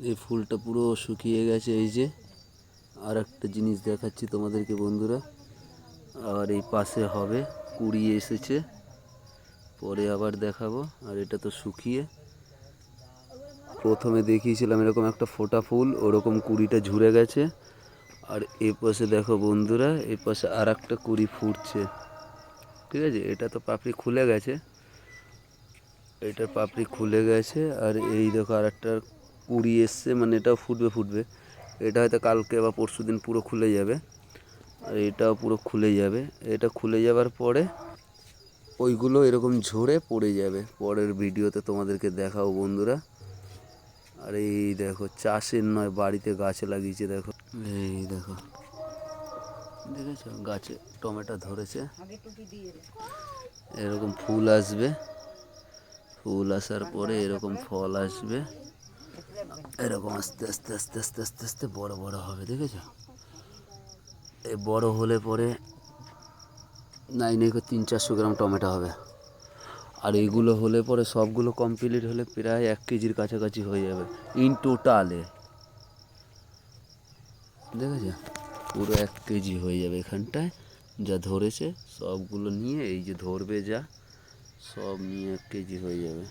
এই ফুলটা পুরো শুকিয়ে গেছে। এই যে আর একটা জিনিস দেখাচ্ছি তোমাদেরকে বন্ধুরা, আর এই পাশে হবে কুড়ি এসেছে, পরে আবার দেখাবো। আর এটা তো শুকিয়ে, প্রথমে দেখিয়েছিলাম এরকম একটা ফোটা ফুল, ওরকম কুড়িটা ঝরে গেছে। আর এ পাশে দেখো বন্ধুরা, এই পাশে আর একটা কুড়ি ফুটছে, ঠিক আছে। এটা তো পাপড়ি খুলে গেছে, এটার পাপড়ি খুলে গেছে। আর এই দেখো আর একটা কুড়ি এসছে, মানে এটাও ফুটবে ফুটবে। এটা হয়তো কালকে বা পরশু দিন পুরো খুলে যাবে, আর এটাও পুরো খুলে যাবে। এটা খুলে যাবার পরে ওইগুলো এরকম ঝরে পড়ে যাবে। পরের ভিডিওতে তোমাদেরকে দেখাবো বন্ধুরা। আর এই দেখো, চাষের নয়, বাড়িতে গাছে লাগিয়েছে। দেখো এই দেখো, দেখেছো গাছে টমেটো ধরেছে। এরকম ফুল আসবে, ফুল আসার পরে এরকম ফল আসবে, এরকম আস্তে আস্তে আস্তে আস্তে আস্তে আস্তে বড় বড় হবে, দেখেছো। এই বড় হলে পরে নাই নেই 300-400 গ্রাম টমেটো হবে। আর এইগুলো হলে পরে সবগুলো কমপ্লিট হলে প্রায় 1 কেজির কাছাকাছি হয়ে যাবে ইন টোটালে, দেখেছো। পুরো 1 কেজি হয়ে যাবে এখানটায় যা ধরেছে। সবগুলো নিয়ে এই যে ধরবে যা, সব নিয়ে 1 কেজি হয়ে যাবে।